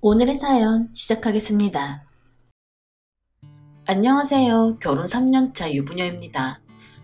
오늘의 사연 시작하겠습니다. 안녕하세요. 결혼 3년차 유부녀입니다.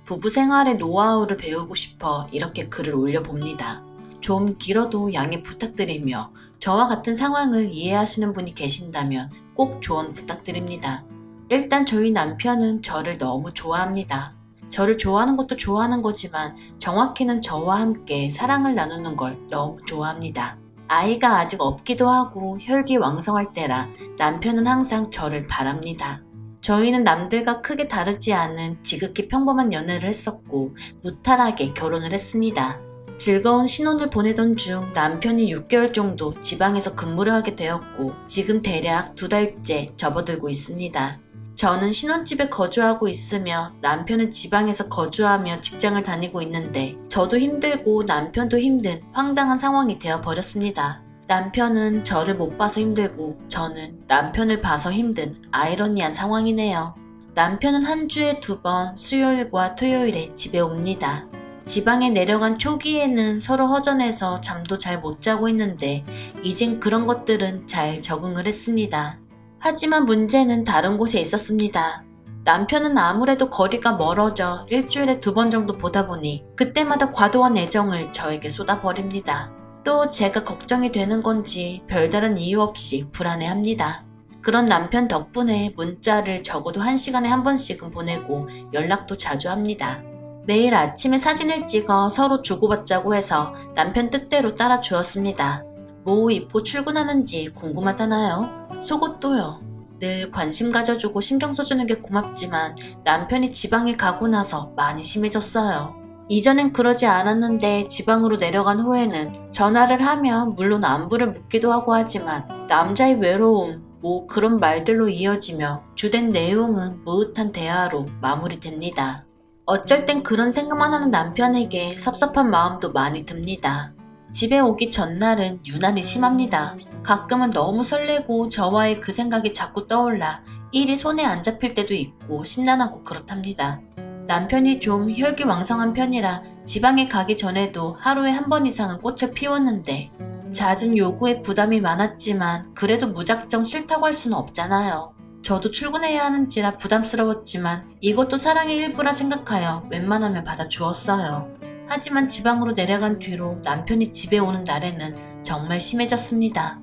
부부 생활의 노하우를 배우고 싶어 이렇게 글을 올려봅니다. 좀 길어도 양해 부탁드리며 저와 같은 상황을 이해하시는 분이 계신다면 꼭 조언 부탁드립니다. 일단 저희 남편은 저를 너무 좋아합니다. 저를 좋아하는 것도 좋아하는 거지만 정확히는 저와 함께 사랑을 나누는 걸 너무 좋아합니다. 아이가 아직 없기도 하고 혈기왕성할 때라 남편은 항상 저를 바랍니다. 저희는 남들과 크게 다르지 않은 지극히 평범한 연애를 했었고 무탈하게 결혼을 했습니다. 즐거운 신혼을 보내던 중 남편이 6개월 정도 지방에서 근무를 하게 되었고 지금 대략 2달째 접어들고 있습니다. 저는 신혼집에 거주하고 있으며 남편은 지방에서 거주하며 직장을 다니고 있는데 저도 힘들고 남편도 힘든 황당한 상황이 되어버렸습니다. 남편은 저를 못 봐서 힘들고 저는 남편을 봐서 힘든 아이러니한 상황이네요. 남편은 한 주에 2번 수요일과 토요일에 집에 옵니다. 지방에 내려간 초기에는 서로 허전해서 잠도 잘 못 자고 있는데 이젠 그런 것들은 잘 적응을 했습니다. 하지만 문제는 다른 곳에 있었습니다. 남편은 아무래도 거리가 멀어져 일주일에 2번 정도 보다 보니 그때마다 과도한 애정을 저에게 쏟아버립니다. 또 제가 걱정이 되는 건지 별다른 이유 없이 불안해합니다. 그런 남편 덕분에 문자를 적어도 1시간에 1번씩은 보내고 연락도 자주 합니다. 매일 아침에 사진을 찍어 서로 주고받자고 해서 남편 뜻대로 따라 주었습니다. 뭐 입고 출근하는지 궁금하다나요? 속옷도요. 늘 관심 가져주고 신경 써주는 게 고맙지만 남편이 지방에 가고 나서 많이 심해졌어요. 이전엔 그러지 않았는데 지방으로 내려간 후에는 전화를 하면 물론 안부를 묻기도 하고 하지만 남자의 외로움, 뭐 그런 말들로 이어지며 주된 내용은 무흐한 대화로 마무리됩니다. 어쩔 땐 그런 생각만 하는 남편에게 섭섭한 마음도 많이 듭니다. 집에 오기 전날은 유난히 심합니다. 가끔은 너무 설레고 저와의 그 생각이 자꾸 떠올라 일이 손에 안 잡힐 때도 있고 심란하고 그렇답니다. 남편이 좀 혈기왕성한 편이라 지방에 가기 전에도 하루에 1번 이상은 꽃을 피웠는데 잦은 요구에 부담이 많았지만 그래도 무작정 싫다고 할 수는 없잖아요. 저도 출근해야 하는지라 부담스러웠지만 이것도 사랑의 일부라 생각하여 웬만하면 받아주었어요. 하지만 지방으로 내려간 뒤로 남편이 집에 오는 날에는 정말 심해졌습니다.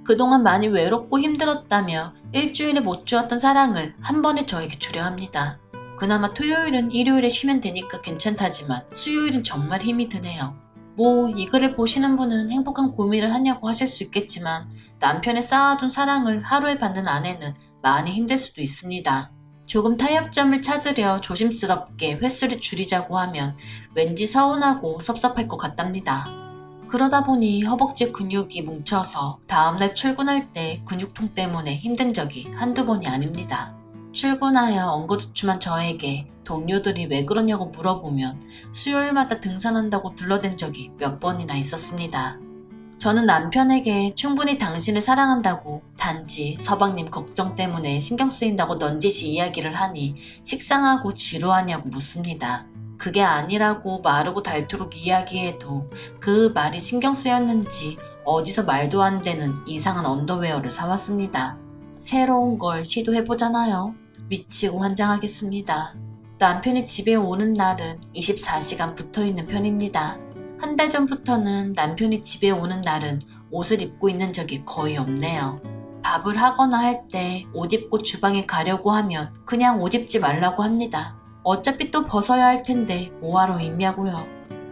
그동안 많이 외롭고 힘들었다며 일주일에 못 주었던 사랑을 한 번에 저에게 주려 합니다. 그나마 토요일은 일요일에 쉬면 되니까 괜찮다지만 수요일은 정말 힘이 드네요. 뭐 이 글을 보시는 분은 행복한 고민을 하냐고 하실 수 있겠지만 남편의 쌓아둔 사랑을 하루에 받는 아내는 많이 힘들 수도 있습니다. 조금 타협점을 찾으려 조심스럽게 횟수를 줄이자고 하면 왠지 서운하고 섭섭할 것 같답니다. 그러다 보니 허벅지 근육이 뭉쳐서 다음날 출근할 때 근육통 때문에 힘든 적이 한두 번이 아닙니다. 출근하여 엉거주춤한 저에게 동료들이 왜 그러냐고 물어보면 수요일마다 등산한다고 둘러댄 적이 몇 번이나 있었습니다. 저는 남편에게 충분히 당신을 사랑한다고 단지 서방님 걱정 때문에 신경 쓰인다고 넌지시 이야기를 하니 식상하고 지루하냐고 묻습니다. 그게 아니라고 마르고 닳도록 이야기해도 그 말이 신경 쓰였는지 어디서 말도 안 되는 이상한 언더웨어를 사왔습니다. 새로운 걸 시도해보잖아요. 미치고 환장하겠습니다. 남편이 집에 오는 날은 24시간 붙어있는 편입니다. 1달 전부터는 남편이 집에 오는 날은 옷을 입고 있는 적이 거의 없네요. 밥을 하거나 할 때 옷 입고 주방에 가려고 하면 그냥 옷 입지 말라고 합니다. 어차피 또 벗어야 할 텐데 뭐하러 입냐고요.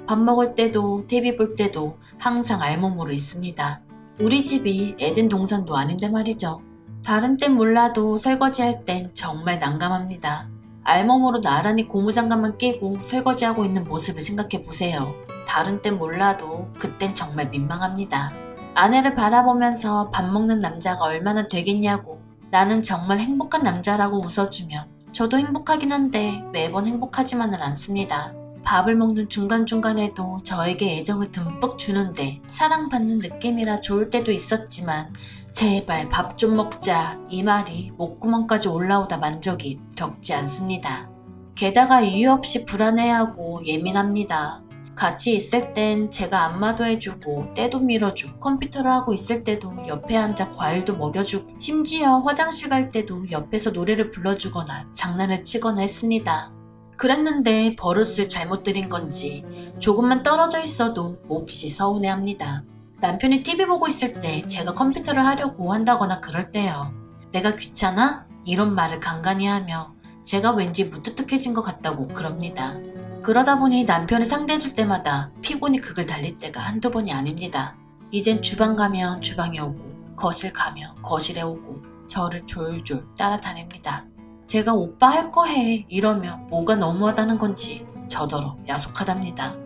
밥 먹을 때도 TV 볼 때도 항상 알몸으로 있습니다. 우리 집이 에덴 동산도 아닌데 말이죠. 다른 땐 몰라도 설거지할 땐 정말 난감합니다. 알몸으로 나란히 고무장갑만 끼고 설거지하고 있는 모습을 생각해보세요. 다른 땐 몰라도 그땐 정말 민망합니다. 아내를 바라보면서 밥 먹는 남자가 얼마나 되겠냐고 나는 정말 행복한 남자라고 웃어주면 저도 행복하긴 한데 매번 행복하지만은 않습니다. 밥을 먹는 중간중간에도 저에게 애정을 듬뿍 주는데 사랑받는 느낌이라 좋을 때도 있었지만 제발 밥 좀 먹자 이 말이 목구멍까지 올라오다 만 적이 적지 않습니다. 게다가 이유 없이 불안해하고 예민합니다. 같이 있을 땐 제가 안마도 해주고 때도 밀어주고 컴퓨터를 하고 있을 때도 옆에 앉아 과일도 먹여주고 심지어 화장실 갈 때도 옆에서 노래를 불러주거나 장난을 치거나 했습니다. 그랬는데 버릇을 잘못 들인 건지 조금만 떨어져 있어도 몹시 서운해합니다. 남편이 TV 보고 있을 때 제가 컴퓨터를 하려고 한다거나 그럴 때요. 내가 귀찮아? 이런 말을 간간히 하며 제가 왠지 무뚝뚝해진 것 같다고 그럽니다. 그러다 보니 남편을 상대해줄 때마다 피곤이 극을 달릴 때가 한두 번이 아닙니다. 이젠 주방 가면 주방에 오고 거실 가면 거실에 오고 저를 졸졸 따라다닙니다. 제가 오빠 할 거 해 이러면 뭐가 너무하다는 건지 저더러 야속하답니다.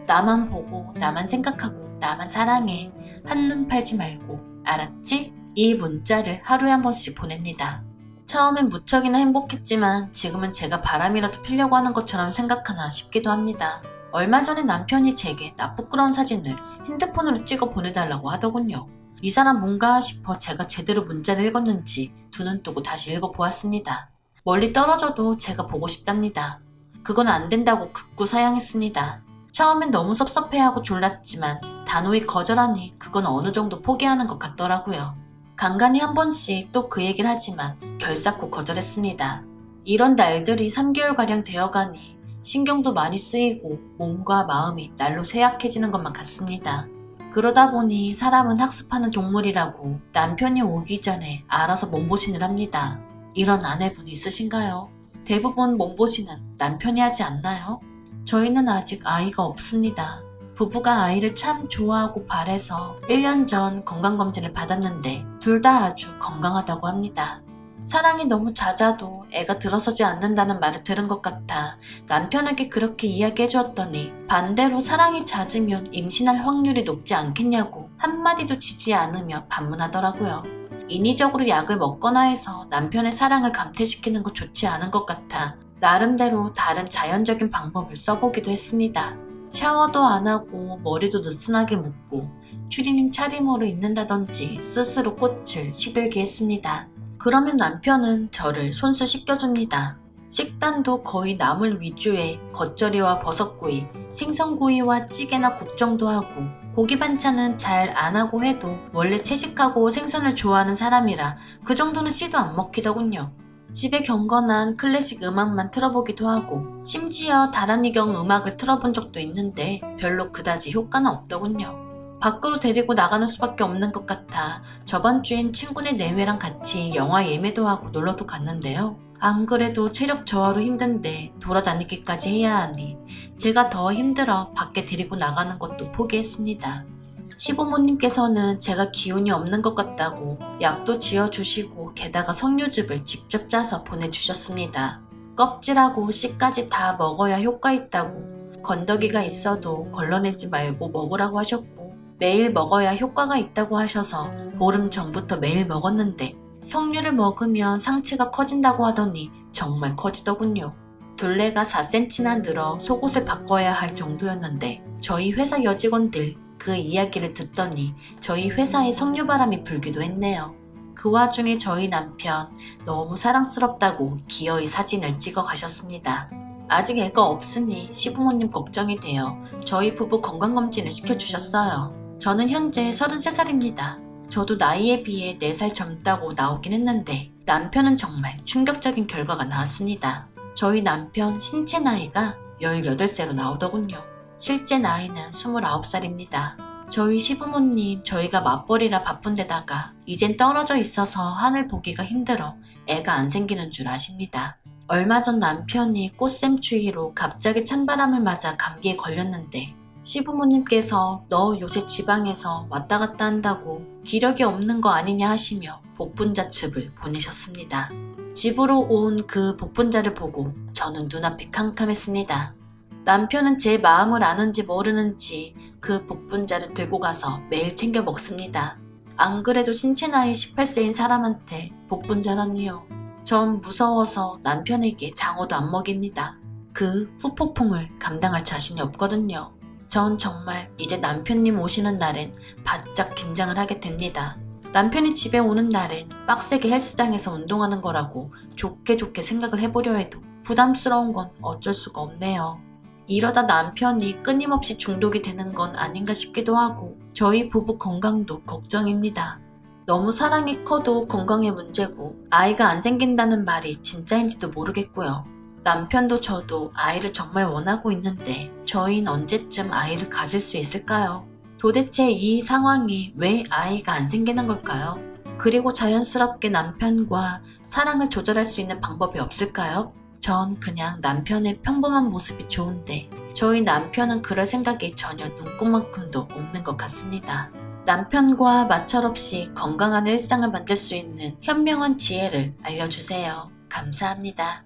나만 보고 나만 생각하고 나만 사랑해. 한눈 팔지 말고 알았지? 이 문자를 하루에 한 번씩 보냅니다. 처음엔 무척이나 행복했지만 지금은 제가 바람이라도 피려고 하는 것처럼 생각하나 싶기도 합니다. 얼마 전에 남편이 제게 나 부끄러운 사진을 핸드폰으로 찍어 보내달라고 하더군요. 이 사람 뭔가 싶어 제가 제대로 문자를 읽었는지 두 눈 뜨고 다시 읽어보았습니다. 멀리 떨어져도 제가 보고 싶답니다. 그건 안 된다고 극구 사양했습니다. 처음엔 너무 섭섭해하고 졸랐지만 단호히 거절하니 그건 어느 정도 포기하는 것 같더라고요. 간간히 한 번씩 또 그 얘기를 하지만 결사코 거절했습니다. 이런 날들이 3개월가량 되어가니 신경도 많이 쓰이고 몸과 마음이 날로 쇠약해지는 것만 같습니다. 그러다 보니 사람은 학습하는 동물이라고 남편이 오기 전에 알아서 몸보신을 합니다. 이런 아내분 있으신가요? 대부분 몸보신은 남편이 하지 않나요? 저희는 아직 아이가 없습니다. 부부가 아이를 참 좋아하고 바래서 1년 전 건강검진을 받았는데 둘 다 아주 건강하다고 합니다. 사랑이 너무 잦아도 애가 들어서지 않는다는 말을 들은 것 같아 남편에게 그렇게 이야기해 주었더니 반대로 사랑이 잦으면 임신할 확률이 높지 않겠냐고 한마디도 지지 않으며 반문하더라고요. 인위적으로 약을 먹거나 해서 남편의 사랑을 감퇴시키는 것 좋지 않은 것 같아 나름대로 다른 자연적인 방법을 써보기도 했습니다. 샤워도 안 하고 머리도 느슨하게 묶고 추리닝 차림으로 입는다든지 스스로 꽃을 시들게 했습니다. 그러면 남편은 저를 손수 씻겨줍니다. 식단도 거의 나물 위주의 겉절이와 버섯구이, 생선구이와 찌개나 국 정도 하고 고기 반찬은 잘 안 하고 해도 원래 채식하고 생선을 좋아하는 사람이라 그 정도는 씨도 안 먹히더군요. 집에 경건한 클래식 음악만 틀어보기도 하고 심지어 다란이경 음악을 틀어본 적도 있는데 별로 그다지 효과는 없더군요. 밖으로 데리고 나가는 수밖에 없는 것 같아 저번 주엔 친구네 내외랑 같이 영화 예매도 하고 놀러도 갔는데요. 안 그래도 체력 저하로 힘든데 돌아다니기까지 해야 하니 제가 더 힘들어 밖에 데리고 나가는 것도 포기했습니다. 시부모님께서는 제가 기운이 없는 것 같다고 약도 지어주시고 게다가 석류즙을 직접 짜서 보내주셨습니다. 껍질하고 씨까지 다 먹어야 효과 있다고 건더기가 있어도 걸러내지 말고 먹으라고 하셨고 매일 먹어야 효과가 있다고 하셔서 보름 전부터 매일 먹었는데 석류를 먹으면 상체가 커진다고 하더니 정말 커지더군요. 둘레가 4cm나 늘어 속옷을 바꿔야 할 정도였는데 저희 회사 여직원들 그 이야기를 듣더니 저희 회사에 석류바람이 불기도 했네요. 그 와중에 저희 남편 너무 사랑스럽다고 기어이 사진을 찍어 가셨습니다. 아직 애가 없으니 시부모님 걱정이 되어 저희 부부 건강검진을 시켜주셨어요. 저는 현재 33살입니다. 저도 나이에 비해 4살 젊다고 나오긴 했는데 남편은 정말 충격적인 결과가 나왔습니다. 저희 남편 신체 나이가 18세로 나오더군요. 실제 나이는 29살입니다. 저희 시부모님 저희가 맞벌이라 바쁜데다가 이젠 떨어져 있어서 하늘 보기가 힘들어 애가 안 생기는 줄 아십니다. 얼마 전 남편이 꽃샘추위로 갑자기 찬바람을 맞아 감기에 걸렸는데 시부모님께서 너 요새 지방에서 왔다 갔다 한다고 기력이 없는 거 아니냐 하시며 복분자즙을 보내셨습니다. 집으로 온 그 복분자를 보고 저는 눈앞이 캄캄했습니다. 남편은 제 마음을 아는지 모르는지 그 복분자를 들고 가서 매일 챙겨 먹습니다. 안 그래도 신체 나이 18세인 사람한테 복분자라니요. 전 무서워서 남편에게 장어도 안 먹입니다. 그 후폭풍을 감당할 자신이 없거든요. 전 정말 이제 남편님 오시는 날엔 바짝 긴장을 하게 됩니다. 남편이 집에 오는 날엔 빡세게 헬스장에서 운동하는 거라고 좋게 생각을 해보려 해도 부담스러운 건 어쩔 수가 없네요. 이러다 남편이 끊임없이 중독이 되는 건 아닌가 싶기도 하고 저희 부부 건강도 걱정입니다. 너무 사랑이 커도 건강에 문제고 아이가 안 생긴다는 말이 진짜인지도 모르겠고요. 남편도 저도 아이를 정말 원하고 있는데 저희는 언제쯤 아이를 가질 수 있을까요? 도대체 이 상황이 왜 아이가 안 생기는 걸까요? 그리고 자연스럽게 남편과 사랑을 조절할 수 있는 방법이 없을까요? 전 그냥 남편의 평범한 모습이 좋은데 저희 남편은 그럴 생각이 전혀 눈꼽만큼도 없는 것 같습니다. 남편과 마찰 없이 건강한 일상을 만들 수 있는 현명한 지혜를 알려주세요. 감사합니다.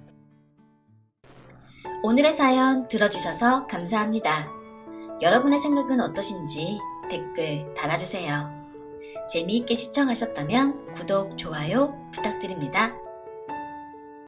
오늘의 사연 들어주셔서 감사합니다. 여러분의 생각은 어떠신지 댓글 달아주세요. 재미있게 시청하셨다면 구독, 좋아요 부탁드립니다.